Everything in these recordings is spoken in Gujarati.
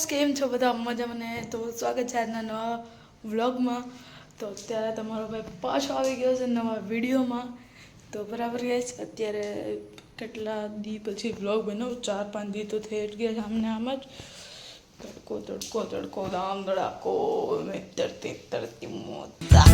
કેમ છો બધા મજામાં ને? તો સ્વાગત છે આજના નવા વ્લોગમાં. તો અત્યારે તમારો ભાઈ પાછો આવી ગયો છે નવા વિડીયોમાં. તો બરાબર ગાઈસ, અત્યારે કેટલા દી પછી વ્લોગ બનાવું, 4-5 દી તો થઈ જ ગયા આમને આમ જ. તડકો દામ ધડાકો મેં તરતી મોજા.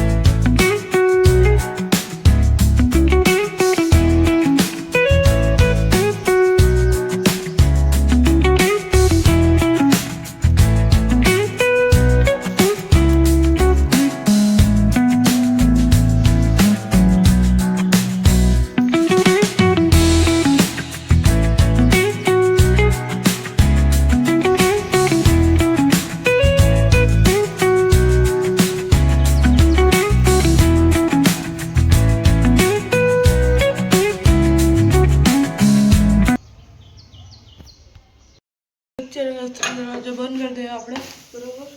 दरवाजा बंद कर दे આપણે બરોબર.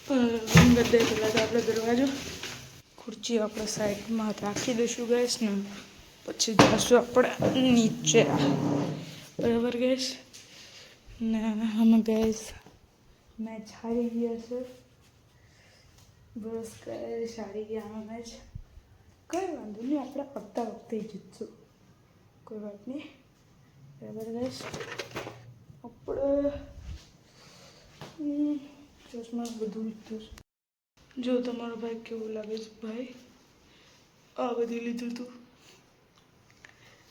બંધ કરી દે પહેલાં તો આપણે દરવાજો. ખુરચી આપણે સાઈડમાં રાખી દઈશું ગેસ ને પછી જઈશું આપણે નીચે બરાબર ગેસ. ને અમે ગેસ મેચ હારી ગયા છે. બસ ગેસ હારી ગયા અમે મેચ. કંઈ વાંધો નહીં, આપણે આવતા વખતે જીતશું, કોઈ વાત નહીં બરાબર ગેસ. આપણે ચશ્મા બધું લીધું છે. જો તમારો ભાઈ કેવું લાગે છે ભાઈ, આ બધું લીધું હતું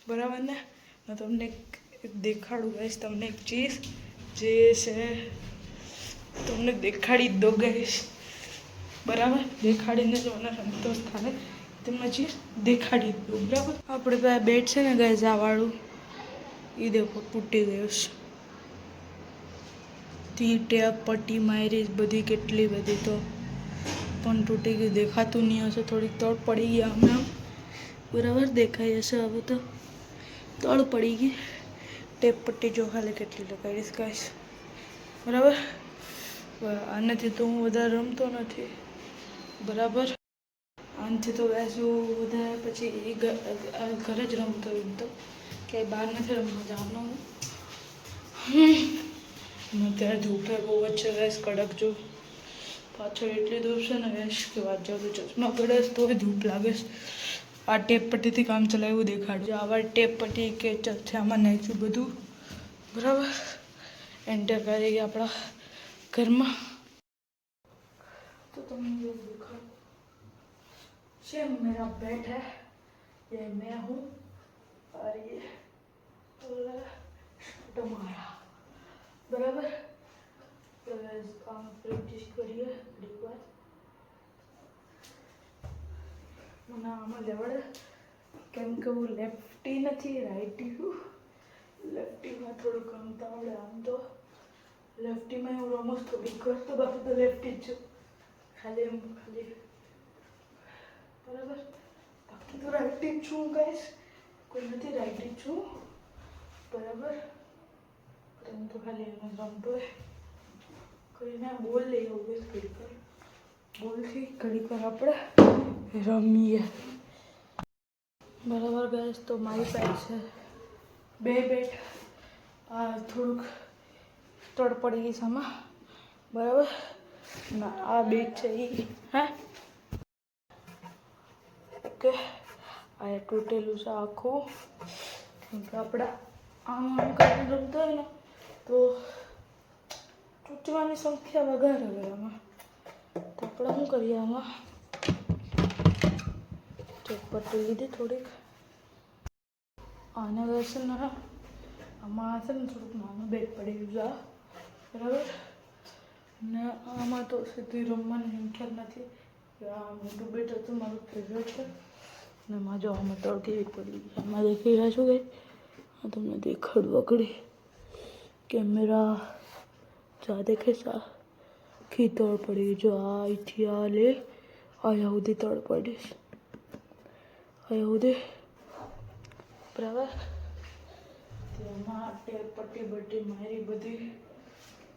બરાબર ને. હું તમને દેખાડું ગાઈશ, તમને એક ચીઝ જે છે તમને દેખાડી જ દો ગાઈશ બરાબર. દેખાડીને જો મને સંતોષ થાય તમને ચીઝ દેખાડી જ દો બરાબર. આપણે પાસે બેટ છે ને ગાઈશ આ વાળું, એ દેખો તૂટી ગયો છે. ટેપ પટ્ટી મારી બધી કેટલી બધી તો પણ તૂટી ગઈ. દેખાતું નહીં હશે, થોડીક તળ પડી ગઈ હમણાં બરાબર. દેખાઈ હશે હવે તો, તળ પડી ગઈ. ટેપ પટ્ટી જો ખાલી કેટલી લગાવીશ ગાઈશ બરાબર. આનાથી તો હું વધારે રમતો નથી બરાબર. આનાથી તો ગાઈશ હું વધારે પછી ઘરે જ રમતો એમ તો ક્યાંય બહાર નથી રમવા જવાનું. અત્યારે ધૂપ બહુ જ છે ગેસ, કડક. જો પાછળ એટલી ધૂપ છે ને ગેસ કે વાત જાવ તો ચશ્મા પડે તોય ધૂપ લાગે છે. આ ટેપ પટ્ટીથી કામ ચલાવ્યું દેખાડજો. આવા ટેપ પટ્ટી કે છે આમાં નાખ્યું બધું બરાબર. એન્ટર કરી આપણા ઘરમાં તો તમને જો દેખાડો सेम मेरा बेड है, ये मैं हूँ और ये तुम्हारा बराबर. तो काम प्रैक्टिस करिए घड़ी बार મને આમાં લેવડે કેમ કે હું લેફ્ટી નથી, રાઈટી છું. લેફ્ટીમાં થોડું રમતા આવડે. આમ તો લેફ્ટીમાં હું રમું થોડીક કરતો, બાકી તો લેફ્ટી જ છું ખાલી એમ ખાલી બરાબર. બાકી તો રાઈટી જ છું ગાઈસ, કોઈ નથી, રાઈટી જ છું બરાબર. હું તો ખાલી એમ જ રમતો હોય. કરીને બોલ લઈ આવું બસ ઘડીક વાર, બોલથી ઘડીક વાર આપણે રમીએ બરાબર ગાઈસ. તો મારી પાસે છે 2 બેટ. આ થોડુંક તડ પડી ગઈ સામા બરાબર. ના આ બેટ છે એ હા ઓકે. આ તૂટેલું છે આખું, કેમ કે આપણે આમ કરીને રમતો હોય ને તો તૂટવાની સંખ્યા વધારે હોય આમાં. તો આપણે શું કરીએ, આમાં પટ્ટી લીધી થોડીક. આને વैसे ને આમાં છે ને થોડુંક નાનું બેટ પડી ગયું છે બરાબર. ને આમાં તો સીધી રમવાની સંખ્યા જ નથી. આ મોટું બેટ હતું મારું ફેવરેટ છે. ને એમાં જો આમાં તળ કેવી પડી ગઈ, આમાં દેખી રહ્યા છો કે તમને દેખાડવા ઘડી કેમેરા જા દેખે સા આખી તળ પડી ગઈ. જો આ અહીંથી આ લે અહીંયા સુધી તળ પડી, અહીંયા સુધી બરાબર. તેમાં ટેપ પટ્ટી બટ્ટી મારી બધી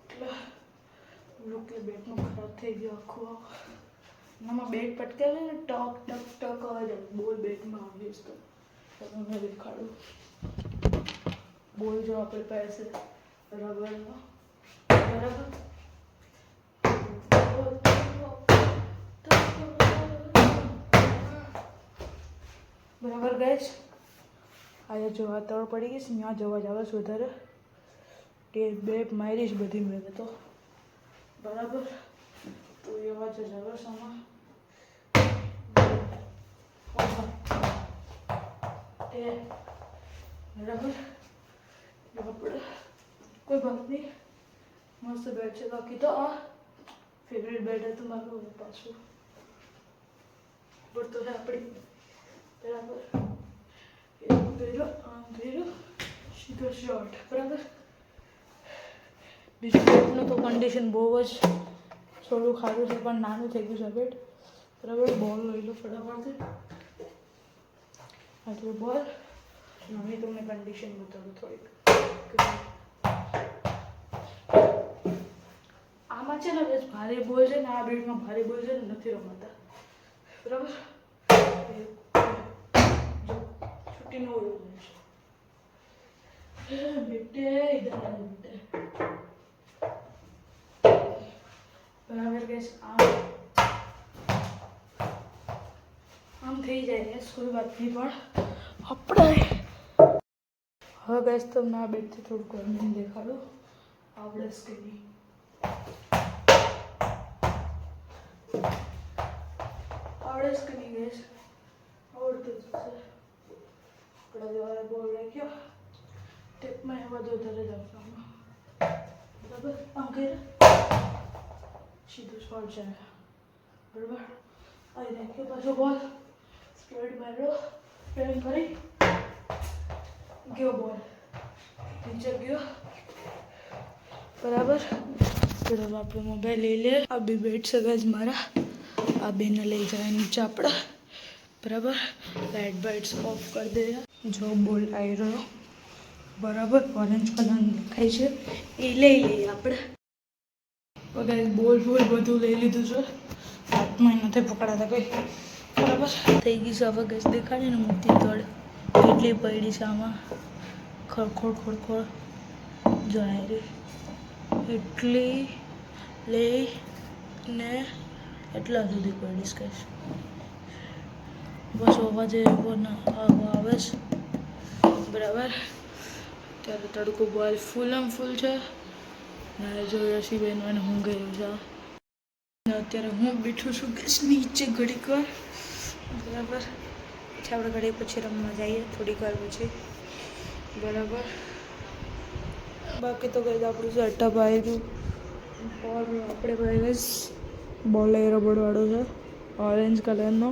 એટલે લોકો બેટનું ખરાબ થઈ ગયું આખું. આમાં બેટ પટકેલે ને ટક ટક ટક અવાજ બોલ બેટમાં આવીશ તો તમને દેખાડું. બોલ જો આપણી પાસે રબરનો બરાબર ગાઈસ, અહીંયા જો આ તળ પડી ગઈ છે ને, ત્યાં જવા જ આવે છે વધારે કે બે મારીશ બધી મેં તો બરાબર. તો એવા જ આવે છે આમાં બરાબર. આપણે કોઈ વાત નહીં, મસ્ત બેડ છે. બાકી તો આ ફેવરેટ બેડ હતું મારું, પાછું પડતો છે આપણી બરાબર. આમ કર્યો સીધો શોર્ટ બરાબર. બીજું બેડનું તો કન્ડિશન બહુ જ થોડું ખારું છે, પણ નાનું થઈ ગયું છે બેડ બરાબર. બોલ લઈ લો ફટાફટ. આટલું બોલ નાની તમને કન્ડિશન બતાવું થોડીક. આમાં છે ને ભારે બોલ છે ને, આ બેડમાં ભારે બોલ છે ને નથી રમાતા બરાબર. छुट्टी न हो बेटे इधर बेटे बराबर गैस. आम थी जाए कोई बात नहीं, पण આપણે હવે ગેસ તમને આ બેડથી થોડુંક કરીને દેખાડું. આપણે સ્કીની ગેસ આવડતું જ છે. આપણે જો બોલ રાખ્યો ટેપમાં એ બધું વધારે જ આપવાનું બરાબર. આમ કર્યું સીધું શોર્ટ છે બરાબર. અહીં રાખ્યો પાછો બોલ સ્પ્રેડ માર્યો, સ્પ્રેડ કરી ગયો બોલ નીચે ગયો બરાબર. બરાબર આપણે મોબાઈલ લઈ લે. આ બે બેડ છે ગાઈસ મારા, આ બેને લઈ જાય નીચે આપણે બરાબર. લાઇટ બાઇટ્સ ઓફ કરી દે. જો બોલ આવી રહ્યો બરાબર, ઓરેન્જ કલર દેખાય છે એ લઈ લઈએ આપણે. ગાઈસ બોલ બધું લઈ લીધું છે, હાથમાં નથી પકડાતા કંઈ બરાબર. થઈ ગઈ છે હવે ગેસ દેખાડી ને મૂર્તિ તળ એટલી પડી છે આમાં ખડખોડ જાય રહી એટલી લઈને એટલા સુધી પડીશ કહીશ. બસ અવાજ એવો ના આવે છે બરાબર. ત્યારે તડકો બોલ ફૂલ છે ને જો યશીબેન મને હું ગયું છે. અત્યારે હું બેઠું છું ગેસ નીચે ઘડીક વાર બરાબર. પછી આપણે ઘડી પછી રમવા જઈએ થોડીક વાર પછી બરાબર. બાકી તો કંઈ આપણું સેટઅપ આવ્યું બોલ. આપણે ભાઈ બોલ એ રબડવાળો છે ઓરેન્જ કલરનો.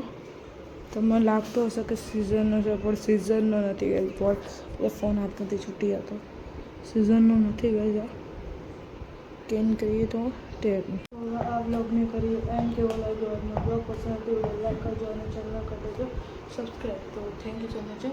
તમને લાગતો હશે કે સિઝનનો છે પણ સિઝનનો નથી ગઈ બોલ. એ ફોન હાથમાંથી છૂટી હતો, સિઝનનો નથી ગઈ. આ કેન કરીએ તો ટેરનું. આ બ્લોગને કરીએ એમ કેવો લાગ્યો આજનો બ્લોગ પસંદ આવ્યો લાઈક કરજો અને ચેનલ કરી દેજો સબસ્ક્રાઈબ. તો થેન્ક યુ સો મચ.